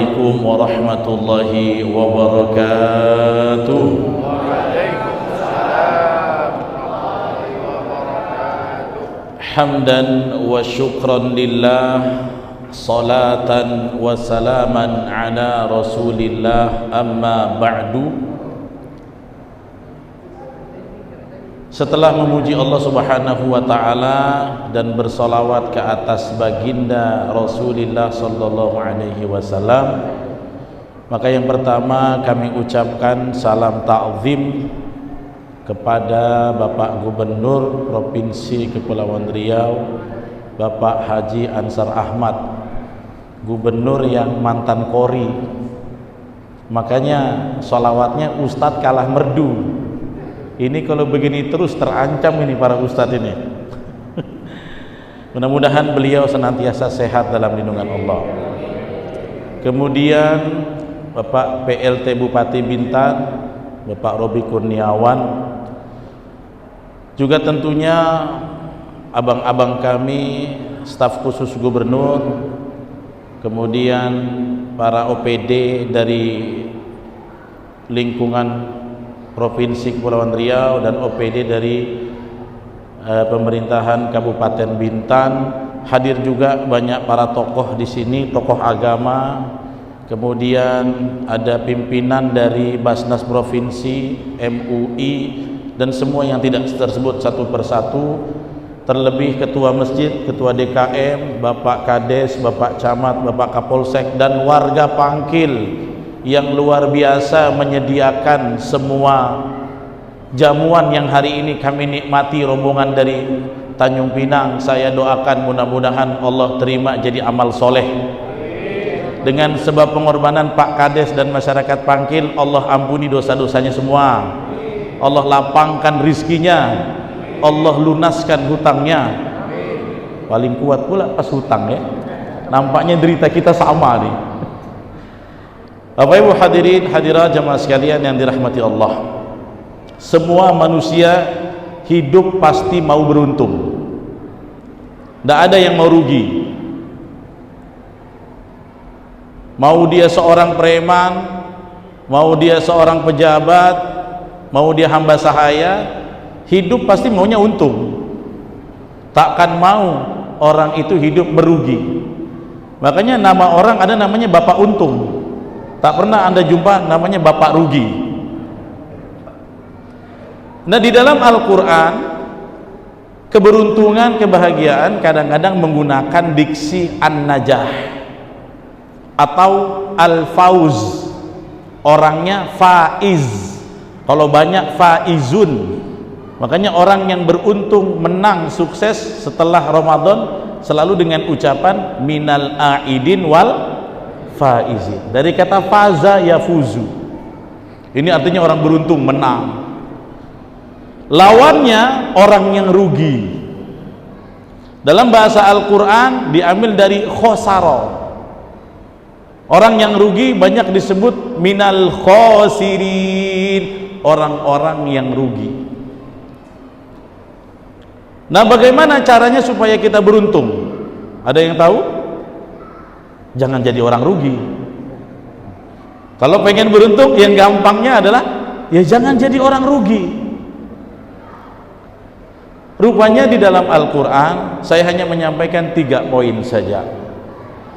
Assalamualaikum warahmatullahi wabarakatuh. Hamdan wa syukran lillah, salatan wa salaman ala rasulillah, amma ba'du. Setelah memuji Allah Subhanahu wa taala dan bersolawat ke atas baginda Rasulullah sallallahu alaihi wasallam, maka yang pertama kami ucapkan salam ta'zim kepada Bapak Gubernur Provinsi Kepulauan Riau, Bapak Haji Ansar Ahmad, gubernur yang mantan Kori. Makanya sholawatnya Ustadz kalah merdu. Ini kalau begini terus terancam ini para ustadz ini. Mudah-mudahan beliau senantiasa sehat dalam lindungan Allah. Kemudian Bapak PLT Bupati Bintan, Bapak Robi Kurniawan, juga tentunya abang-abang kami, staf khusus gubernur, kemudian para OPD dari lingkungan Provinsi Kepulauan Riau dan OPD dari pemerintahan Kabupaten Bintan. Hadir juga banyak para tokoh di sini, tokoh agama. Kemudian ada pimpinan dari Basnas Provinsi, MUI, dan semua yang tidak tersebut satu persatu. Terlebih ketua masjid, ketua DKM, Bapak Kades, Bapak Camat, Bapak Kapolsek, dan warga Pangkil yang luar biasa menyediakan semua jamuan yang hari ini kami nikmati, rombongan dari Tanjung Pinang. Saya doakan mudah-mudahan Allah terima jadi amal soleh. Dengan sebab pengorbanan Pak Kades dan masyarakat Pangkil, Allah ampuni dosa-dosanya semua, Allah lapangkan rizkinya, Allah lunaskan hutangnya. Paling kuat pula pas hutang ya. Nampaknya derita kita sama nih. Bapak Ibu hadirin hadirat jamaah sekalian yang dirahmati Allah, semua manusia hidup pasti mau beruntung, tidak ada yang mau rugi. Mau dia seorang preman, mau dia seorang pejabat, mau dia hamba sahaya, hidup pasti maunya untung. Takkan mau orang itu hidup merugi. Makanya nama orang ada namanya Bapak Untung. Tak pernah Anda jumpa namanya Bapak Rugi. Nah, di dalam Al-Quran, keberuntungan, kebahagiaan kadang-kadang menggunakan diksi an-najah atau al-fauz. Orangnya faiz, kalau banyak faizun. Makanya orang yang beruntung, menang, sukses setelah Ramadan selalu dengan ucapan minal aidin wal faizin, dari kata faza yafuzu. Ini artinya orang beruntung, menang. Lawannya orang yang rugi. Dalam bahasa Al-Quran diambil dari khosaro. Orang yang rugi banyak disebut minal khosirin, orang-orang yang rugi. Nah, bagaimana caranya supaya kita beruntung? Ada yang tahu? Jangan jadi orang rugi. Kalau pengen beruntung, yang gampangnya adalah ya jangan jadi orang rugi. Rupanya di dalam Al-Quran, saya hanya menyampaikan 3 poin saja.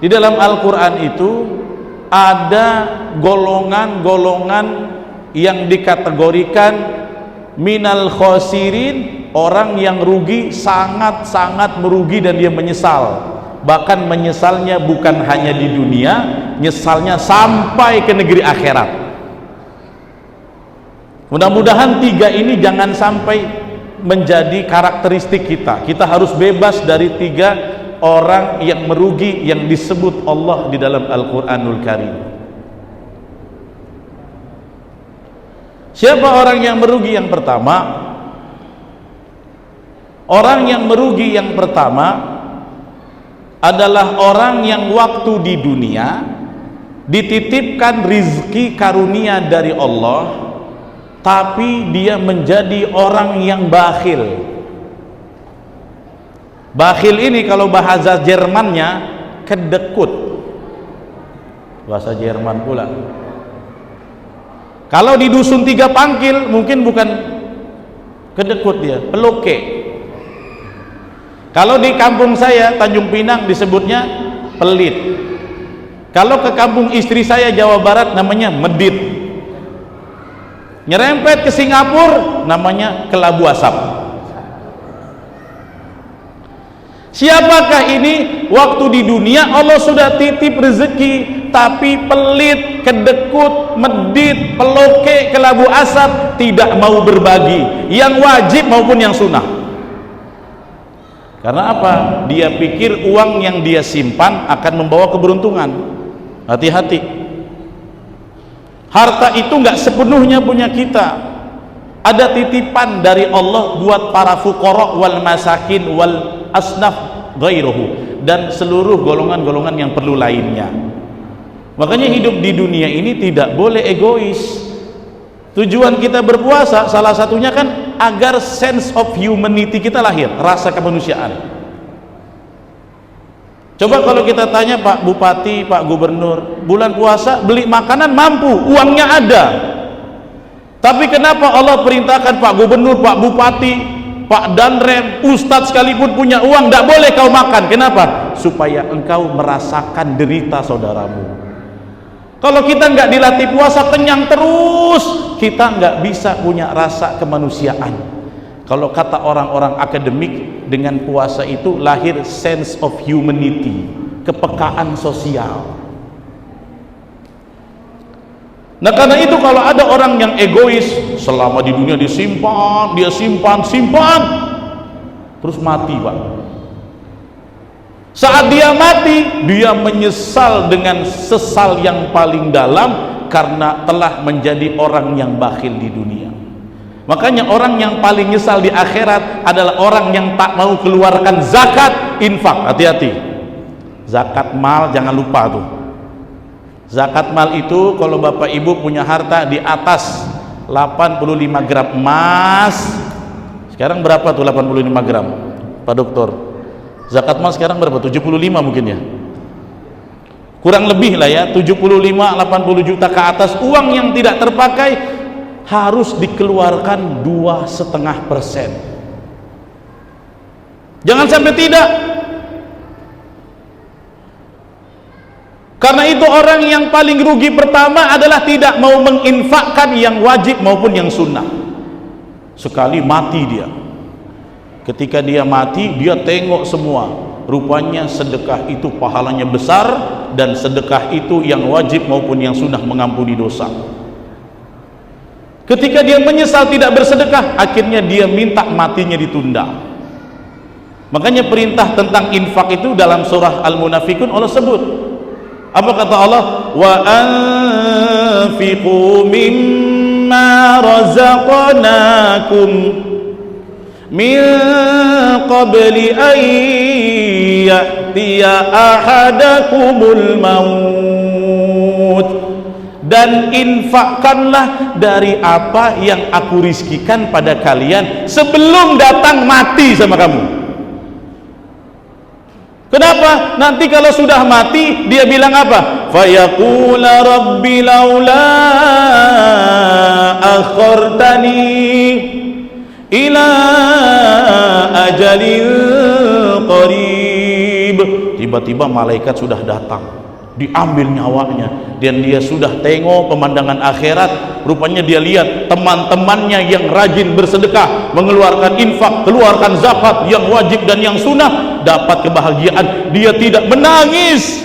Di dalam Al-Quran itu ada golongan-golongan yang dikategorikan minal khosirin, orang yang rugi, sangat-sangat merugi dan dia menyesal. Bahkan menyesalnya bukan hanya di dunia, nyesalnya sampai ke negeri akhirat. Mudah-mudahan 3 ini jangan sampai menjadi karakteristik kita. Kita harus bebas dari 3 orang yang merugi yang disebut Allah di dalam Al-Quranul Karim. Siapa orang yang merugi yang pertama? Orang yang merugi yang pertama adalah orang yang waktu di dunia dititipkan rizki karunia dari Allah, tapi dia menjadi orang yang bakhil. Bakhil ini kalau bahasa Jermannya kedekut. bahasa Jerman pula. Kalau di dusun 3 pangkil mungkin bukan kedekut, dia peloke. Kalau di kampung saya Tanjung Pinang disebutnya pelit. Kalau ke kampung istri saya Jawa Barat namanya medit. Nyerempet ke Singapura namanya kelabu asap. Siapakah ini? Waktu di dunia Allah sudah titip rezeki, tapi pelit, kedekut, medit, peloke, kelabu asap, tidak mau berbagi yang wajib maupun yang sunnah. Karena apa? Dia pikir uang yang dia simpan akan membawa keberuntungan. Hati-hati, harta itu nggak sepenuhnya punya kita. Ada titipan dari Allah buat para fuqara wal masakin wal asnaf ghairuhu, dan seluruh golongan-golongan yang perlu lainnya. Makanya hidup di dunia ini tidak boleh egois. Tujuan kita berpuasa salah satunya kan agar sense of humanity kita lahir, rasa kemanusiaan. Coba kalau kita tanya Pak Bupati, Pak Gubernur, bulan puasa beli makanan mampu, uangnya ada. Tapi kenapa Allah perintahkan Pak Gubernur, Pak Bupati, Pak Danrem, Ustadz sekalipun punya uang, tidak boleh kau makan? Kenapa? Supaya engkau merasakan derita saudaramu. Kalau kita nggak dilatih puasa, kenyang terus, kita nggak bisa punya rasa kemanusiaan. Kalau kata orang-orang akademik, dengan puasa itu lahir sense of humanity, kepekaan sosial. Nah karena itu kalau ada orang yang egois, selama di dunia disimpan, dia simpan, terus mati Pak. Saat dia mati, dia menyesal dengan sesal yang paling dalam karena telah menjadi orang yang bakhil di dunia. Makanya orang yang paling nyesal di akhirat adalah orang yang tak mau keluarkan zakat, infak. Hati-hati, zakat mal jangan lupa tuh. Zakat mal itu kalau Bapak Ibu punya harta di atas 85 gram emas, sekarang berapa tuh 85 gram Pak Dokter? Zakat mal sekarang berapa? 75 mungkin ya, kurang lebih lah ya, 75-80 juta ke atas. Uang yang tidak terpakai harus dikeluarkan 2,5%. Jangan sampai tidak. Karena itu orang yang paling rugi pertama adalah tidak mau menginfakkan yang wajib maupun yang sunnah. Sekali mati dia, ketika dia mati dia tengok semua, rupanya sedekah itu pahalanya besar, dan sedekah itu yang wajib maupun yang sunnah mengampuni dosa. Ketika dia menyesal tidak bersedekah, akhirnya dia minta matinya ditunda. Makanya perintah tentang infak itu dalam surah Al-Munafikun Allah sebut. Apa kata Allah? Wa anfiqu mimma razaqnakum min qabli an ya'tiya ahadakumul maut, dan infakkanlah dari apa yang aku rizkikan pada kalian sebelum datang mati sama kamu. Kenapa? Nanti kalau sudah mati dia bilang apa? Fayaqula rabbi laula akhartani ila ajalin qarib. Tiba-tiba malaikat sudah datang, diambil nyawanya, dan dia sudah tengok pemandangan akhirat. Rupanya dia lihat teman-temannya yang rajin bersedekah, mengeluarkan infak, keluarkan zakat yang wajib dan yang sunnah, dapat kebahagiaan. Dia tidak menangis.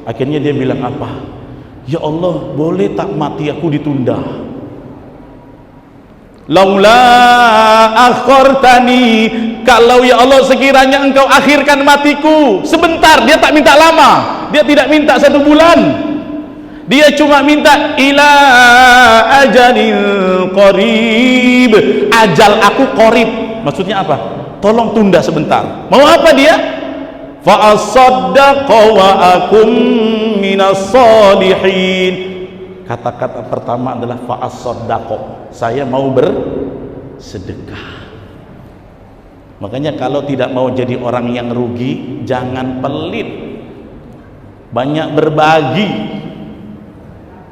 Akhirnya dia bilang apa? Ya Allah, boleh tak mati aku ditunda? Laula akhartani, kalau ya Allah sekiranya engkau akhirkan matiku sebentar. Dia tak minta lama, dia tidak minta 1 bulan, dia cuma minta ila ajalin qarib, ajal aku qarib. Maksudnya apa? Tolong tunda sebentar. Mau apa dia? Fa asaddaqa wa akum minas solihin. Kata-kata pertama adalah fa asaddaqa, saya mau bersedekah. Makanya kalau tidak mau jadi orang yang rugi, jangan pelit, banyak berbagi.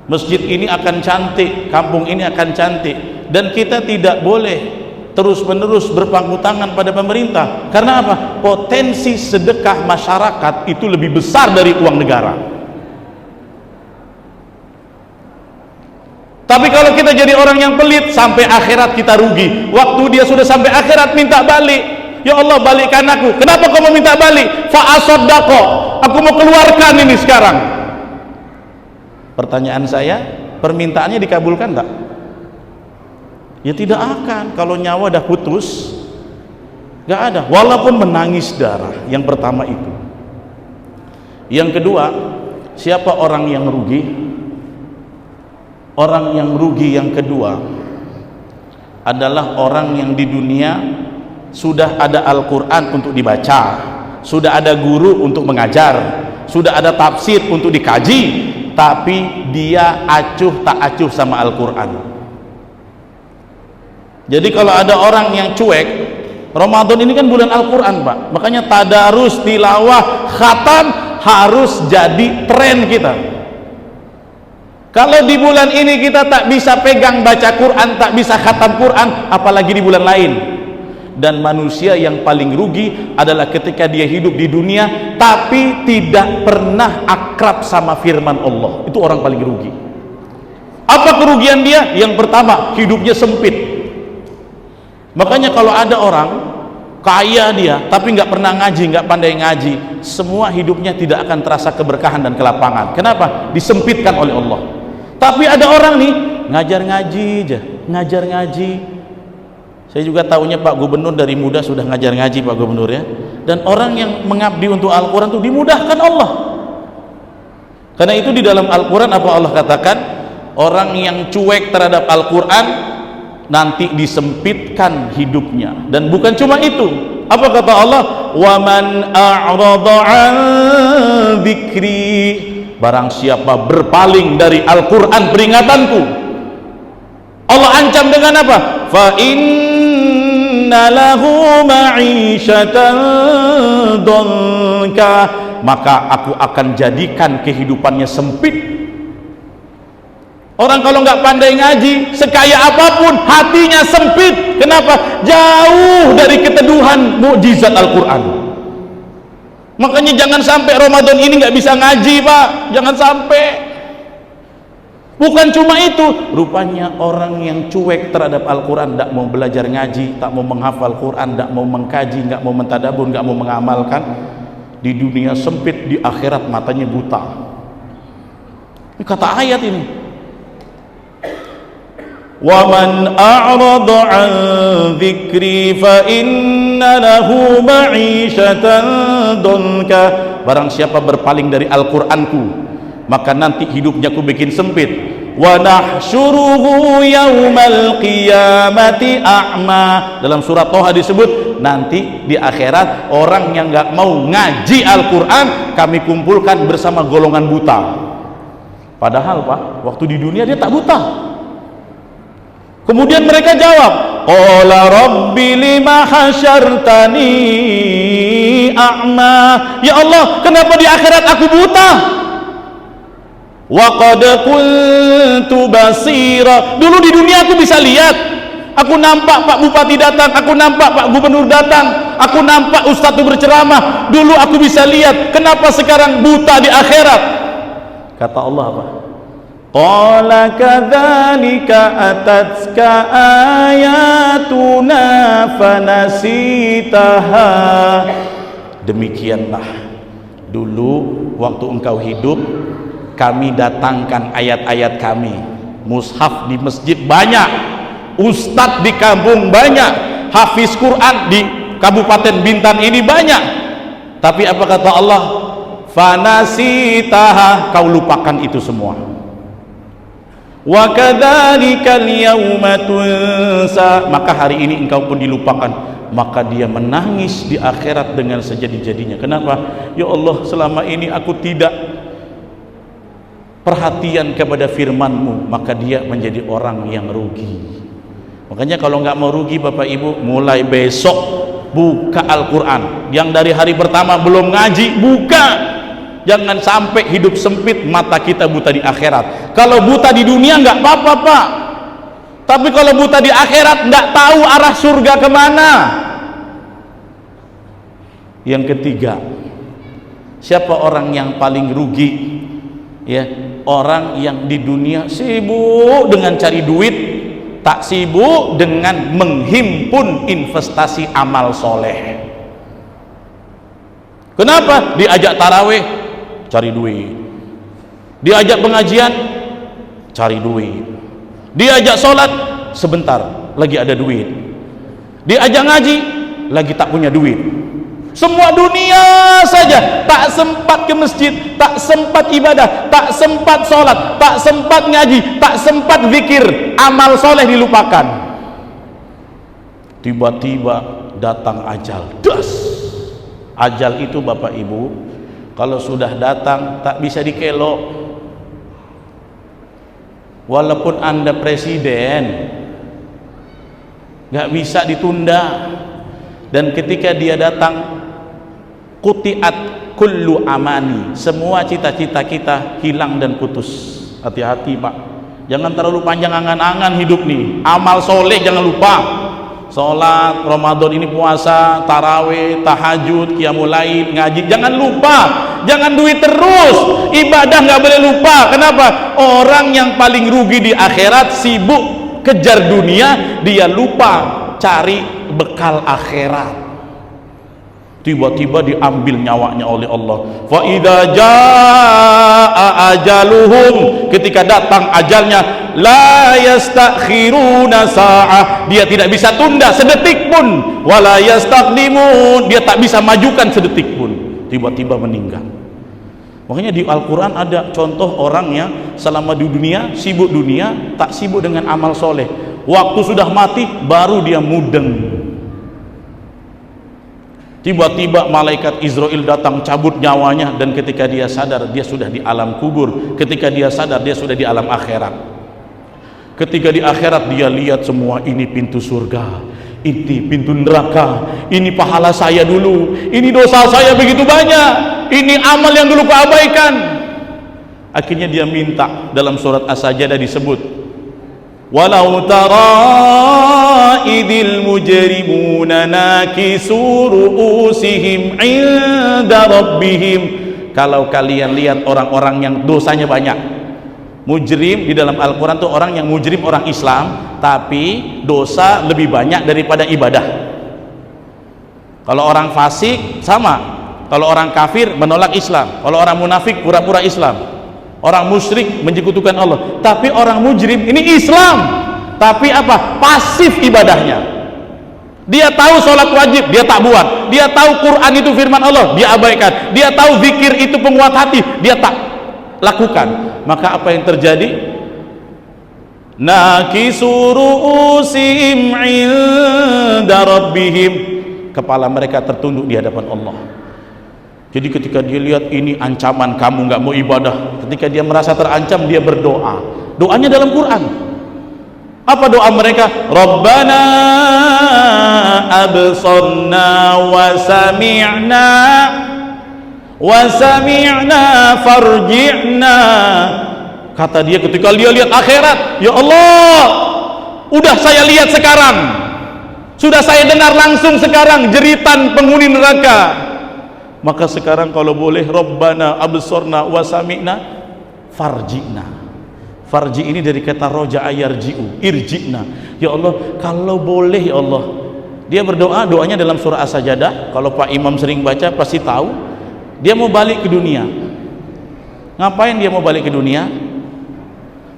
masjid ini akan cantik, kampung ini akan cantik, dan kita tidak boleh terus-menerus berpangku tangan pada pemerintah. Karena apa? Potensi sedekah masyarakat itu lebih besar dari uang negara. Tapi kalau kita jadi orang yang pelit, sampai akhirat kita rugi. Waktu dia sudah sampai akhirat minta balik, ya Allah balikkan aku. Kenapa kau mau minta balik? Fa'asoddaqo, aku mau keluarkan ini sekarang. Pertanyaan saya, permintaannya dikabulkan tak? Ya tidak akan. Kalau nyawa dah putus, gak ada, walaupun menangis darah. Yang pertama itu. Yang kedua, siapa orang yang rugi? Orang yang rugi yang kedua adalah orang yang di dunia sudah ada Al-Quran untuk dibaca, sudah ada guru untuk mengajar, sudah ada tafsir untuk dikaji, tapi dia acuh tak acuh sama Al-Quran. Jadi kalau ada orang yang cuek, Ramadan ini kan bulan Al-Quran Pak, makanya tadarus, tilawah, khatam harus jadi tren kita. Kalau di bulan ini kita tak bisa pegang baca Quran, tak bisa khatam Quran, apalagi di bulan lain. Dan manusia yang paling rugi adalah ketika dia hidup di dunia tapi tidak pernah akrab sama firman Allah. Itu orang paling rugi. Apa kerugian dia? Yang pertama, hidupnya sempit. Makanya kalau ada orang kaya dia tapi nggak pernah ngaji, nggak pandai ngaji, semua hidupnya tidak akan terasa keberkahan dan kelapangan. Kenapa? Disempitkan oleh Allah. Tapi ada orang nih ngajar ngaji aja, ngajar ngaji. Saya juga tahunya Pak Gubernur dari muda sudah ngajar ngaji Pak Gubernur ya. Dan orang yang mengabdi untuk Al-Quran itu dimudahkan Allah. Karena itu di dalam Al-Quran apa Allah katakan? Orang yang cuek terhadap Al-Quran nanti disempitkan hidupnya. Dan bukan cuma itu. Apa kata Allah? Wa man a'rada 'an dzikri, barang siapa berpaling dari Al-Quran peringatanku, Allah ancam dengan apa? Fa inna lahu ma'isyatan dhanka, maka aku akan jadikan kehidupannya sempit. Orang kalau nggak pandai ngaji, sekaya apapun hatinya sempit. Kenapa? Jauh dari keteduhan mukjizat Al-Quran. Makanya jangan sampai Ramadan ini nggak bisa ngaji Pak, jangan sampai. Bukan cuma itu, rupanya orang yang cuek terhadap Al-Quran, tidak mau belajar ngaji, tak mau menghafal Quran, tidak mau mengkaji, nggak mau mentadabur, nggak mau mengamalkan, di dunia sempit, di akhirat matanya buta. Ini kata ayat ini. Wa man a'rada 'an dzikri fa inna lahu ma'isyatan dhanka, barang siapa berpaling dari Al-Qur'anku maka nanti hidupnya ku bikin sempit. Wa nahsyuruhu yaumal qiyamati a'ma, dalam surat Toha disebut nanti di akhirat orang yang enggak mau ngaji Al-Qur'an kami kumpulkan bersama golongan buta. Padahal Pak, waktu di dunia dia tak buta. Kemudian mereka jawab, qala rabbi lima hasyartani a'ma, ya Allah kenapa di akhirat aku buta? Wa qad kuntu basira, dulu di dunia aku bisa lihat, aku nampak Pak Bupati datang, aku nampak Pak Gubernur datang, aku nampak Ustadz itu berceramah, dulu aku bisa lihat, kenapa sekarang buta di akhirat? Kata Allah apa? Qala kadzalika atatka ayatuna fanasitaha, demikianlah dulu waktu engkau hidup kami datangkan ayat-ayat kami, mushaf di masjid banyak, ustadz di kampung banyak, hafiz Quran di Kabupaten Bintan ini banyak, tapi apa kata Allah? Fanasitaha, kau lupakan itu semua. Wa kadzalikal yauma tunsa, maka hari ini engkau pun dilupakan. Maka dia menangis di akhirat dengan sejadi-jadinya. Kenapa? Ya Allah, selama ini aku tidak perhatian kepada firman-Mu, maka dia menjadi orang yang rugi. Makanya kalau nggak mau rugi Bapak Ibu, mulai besok buka Al-Quran. Yang dari hari pertama belum ngaji, buka. Jangan sampai hidup sempit, mata kita buta di akhirat. Kalau buta di dunia nggak apa-apa, Pak, tapi kalau buta di akhirat nggak tahu arah surga kemana. Yang ketiga, siapa orang yang paling rugi? Ya, orang yang di dunia sibuk dengan cari duit, tak sibuk dengan menghimpun investasi amal soleh. Kenapa? Diajak tarawih, cari duit. Diajak pengajian, cari duit. Diajak sholat, sebentar, lagi ada duit. Diajak ngaji, lagi tak punya duit. Semua dunia saja, tak sempat ke masjid, tak sempat ibadah, tak sempat sholat, tak sempat ngaji, tak sempat zikir. Amal soleh dilupakan. Tiba-tiba datang ajal, das. Ajal itu Bapak Ibu, kalau sudah datang tak bisa dikelok. Walaupun Anda presiden, nggak bisa ditunda. Dan ketika dia datang, qutiat kullu amani, semua cita-cita kita hilang dan putus. Hati-hati Pak, jangan terlalu panjang angan-angan hidup nih. Amal soleh jangan lupa. Sholat, Ramadan ini puasa, tarawih, tahajud, qiyamul lail, ngaji, jangan lupa. Jangan duit terus, ibadah nggak boleh lupa. Kenapa? Orang yang paling rugi di akhirat sibuk kejar dunia, dia lupa cari bekal akhirat. Tiba-tiba diambil nyawanya oleh Allah. Fa idza jaa ajaluhum, ketika datang ajalnya, la yastakhiruna sa'ah, dia tidak bisa tunda sedetik pun, wala yastaqdimun, dia tak bisa majukan sedetik pun, tiba-tiba meninggal. Makanya di Al-Quran ada contoh orang yang selama di dunia sibuk dunia, tak sibuk dengan amal soleh. Waktu sudah mati baru dia mudeng. Tiba-tiba malaikat Israel datang cabut nyawanya, dan ketika dia sadar dia sudah di alam kubur. Ketika dia sadar dia sudah di alam akhirat. Ketika di akhirat dia lihat semua, ini pintu surga, ini pintu neraka, ini pahala saya dulu, ini dosa saya begitu banyak, ini amal yang dulu kuabaikan. Akhirnya dia minta, dalam surat As-Sajdah disebut, walau tara idil mujrimuna nakisu ru'usihim inda rabbihim, kalau kalian lihat orang-orang yang dosanya banyak. Mujrim di dalam Al-Quran itu orang yang mujrim, orang Islam tapi dosa lebih banyak daripada ibadah. Kalau orang fasik sama, kalau orang kafir menolak Islam, kalau orang munafik pura-pura Islam, orang musyrik menyekutukan Allah. Tapi orang mujrim ini Islam tapi apa? Pasif ibadahnya. Dia tahu sholat wajib, dia tak buat. Dia tahu Quran itu firman Allah, dia abaikan. Dia tahu zikir itu penguat hati, dia tak lakukan. Maka apa yang terjadi? Nakisu ru'usihim inda rabbihim, kepala mereka tertunduk di hadapan Allah. Jadi ketika dia lihat ini ancaman, kamu nggak mau ibadah, ketika dia merasa terancam, dia berdoa. Doanya dalam Quran. Apa doa mereka? Rabbana absarna wa sami'na farji'na. Kata dia ketika dia lihat akhirat, ya Allah, udah saya lihat sekarang, sudah saya dengar langsung sekarang jeritan penghuni neraka. Maka sekarang kalau boleh, Rabbana absarna wa sami'na farji'na. Farji ini dari kata roja ayarji'u, irji'na. Ya Allah, kalau boleh ya Allah. Dia berdoa, doanya dalam surah As-Sajdah. Kalau Pak Imam sering baca pasti tahu. Dia mau balik ke dunia. Ngapain dia mau balik ke dunia?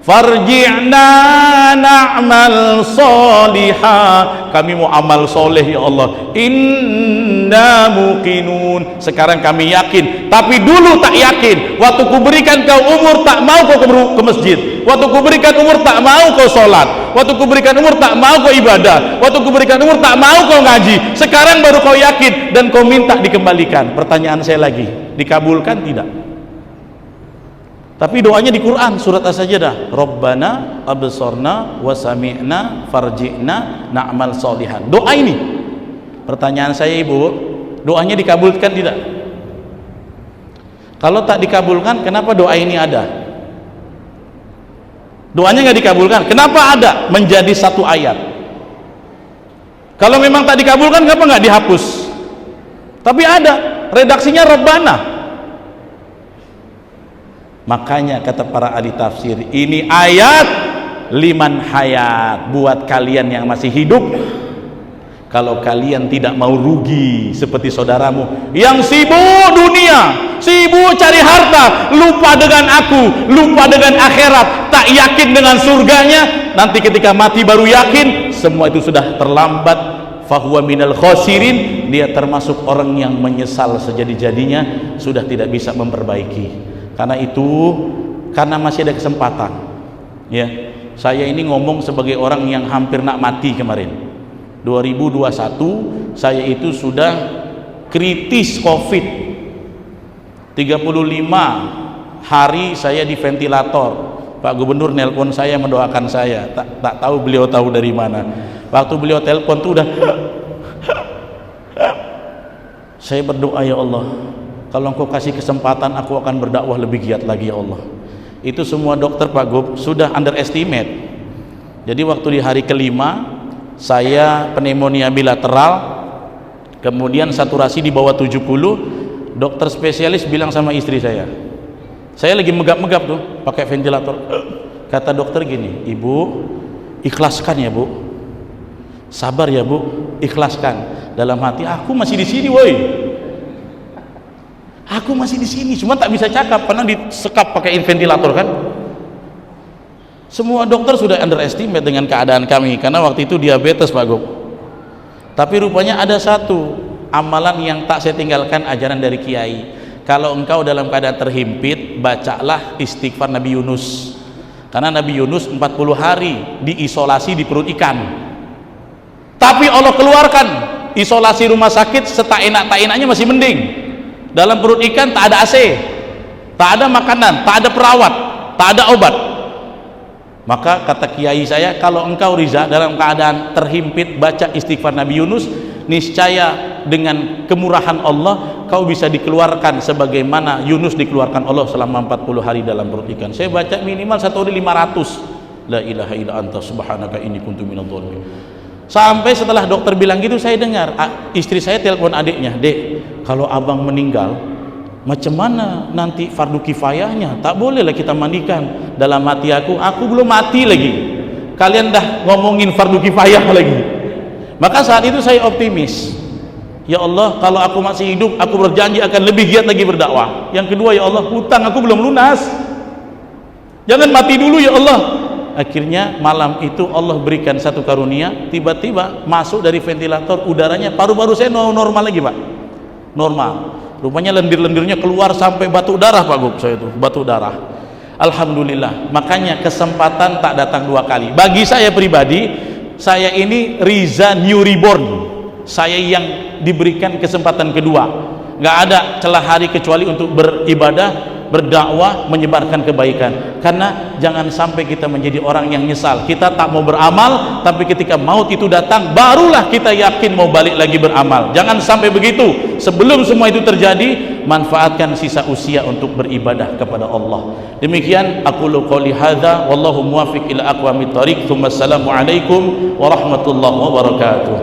Farji'na na'mal solihah, kami mau amal soleh ya Allah. Inna muqinun, sekarang kami yakin, tapi dulu tak yakin. Waktu kuberikan kau umur tak mau kau ke masjid, waktu kuberikan umur tak mau kau sholat, waktu kuberikan umur tak mau kau ibadah, waktu kuberikan umur tak mau kau ngaji. Sekarang baru kau yakin dan kau minta dikembalikan. Pertanyaan saya lagi, dikabulkan tidak? Tapi doanya di Quran, surat As-Sajdah, Rabbana absarna wa sami'na farji'na na'mal solihan. Doa ini, pertanyaan saya Ibu, doanya dikabulkan tidak? Kalau tak dikabulkan, kenapa doa ini ada? Doanya nggak dikabulkan, kenapa ada menjadi satu ayat? Kalau memang tak dikabulkan, kenapa nggak dihapus? Tapi ada, redaksinya Rabbana. Makanya kata para ahli tafsir, ini ayat liman hayat, buat kalian yang masih hidup. Kalau kalian tidak mau rugi seperti saudaramu yang sibuk dunia, sibuk cari harta, lupa dengan aku, lupa dengan akhirat, tak yakin dengan surganya, nanti ketika mati baru yakin, semua itu sudah terlambat. Fahuwa minal khosirin, dia termasuk orang yang menyesal sejadi-jadinya, sudah tidak bisa memperbaiki. Karena itu, karena masih ada kesempatan, ya, saya ini ngomong sebagai orang yang hampir nak mati kemarin. 2021 saya itu sudah kritis COVID, 35 hari saya di ventilator. Pak Gubernur nelpon saya, mendoakan saya, tak tahu beliau tahu dari mana. Waktu beliau telepon tuh udah saya berdoa, ya Allah, kalau Engkau kasih kesempatan aku akan berdakwah lebih giat lagi, ya Allah. Itu semua dokter Pak Gub sudah underestimate. Jadi waktu di hari kelima saya pneumonia bilateral, kemudian saturasi di bawah 70, dokter spesialis bilang sama istri saya lagi megap-megap tuh pakai ventilator, kata dokter gini, ibu ikhlaskan ya bu, sabar ya bu, ikhlaskan. Dalam hati, aku masih di sini woi, aku masih di sini, cuma tak bisa cakap karena disekap pakai ventilator kan. Semua dokter sudah underestimate dengan keadaan kami, karena waktu itu diabetes Pak Gub. Tapi rupanya ada satu amalan yang tak saya tinggalkan, ajaran dari kiai. Kalau engkau dalam keadaan terhimpit, bacalah istighfar Nabi Yunus. Karena Nabi Yunus 40 hari diisolasi di perut ikan. Tapi Allah keluarkan, isolasi rumah sakit setak enak tak enaknya masih mending. Dalam perut ikan tak ada AC, tak ada makanan, tak ada perawat, tak ada obat. Maka kata kiai saya, kalau engkau Riza dalam keadaan terhimpit, baca istighfar Nabi Yunus, niscaya dengan kemurahan Allah kau bisa dikeluarkan sebagaimana Yunus dikeluarkan Allah selama 40 hari dalam perut ikan. Saya baca minimal 1 hari 500 la ilaha illa anta subhanaka inni kuntu minadh dhalimin. Sampai setelah dokter bilang gitu, saya dengar istri saya telepon adiknya, dek, kalau abang meninggal macam mana nanti fardu kifayahnya, tak bolehlah kita mandikan. Dalam hati aku belum mati lagi, kalian dah ngomongin fardu kifayah lagi. Maka saat itu saya optimis, ya Allah, kalau aku masih hidup aku berjanji akan lebih giat lagi berdakwah. Yang kedua, ya Allah, hutang aku belum lunas, jangan mati dulu ya Allah. Akhirnya malam itu Allah berikan satu karunia, tiba-tiba masuk dari ventilator udaranya, paru-paru saya normal lagi Pak, normal. Rupanya lendir-lendirnya keluar sampai batuk darah Pak Gub, saya itu batuk darah. Alhamdulillah. Makanya kesempatan tak datang dua kali. Bagi saya pribadi, saya ini Riza New Reborn, saya yang diberikan kesempatan kedua. Nggak ada celah hari kecuali untuk beribadah, berdakwah, menyebarkan kebaikan. Karena jangan sampai kita menjadi orang yang nyesal, kita tak mau beramal, tapi ketika maut itu datang barulah kita yakin mau balik lagi beramal. Jangan sampai begitu. Sebelum semua itu terjadi, manfaatkan sisa usia untuk beribadah kepada Allah. Demikian aqulu qouli hadza wallahu muwaffiq ila aqwamit thoriq. Assalamu alaikum warahmatullahi wabarakatuh.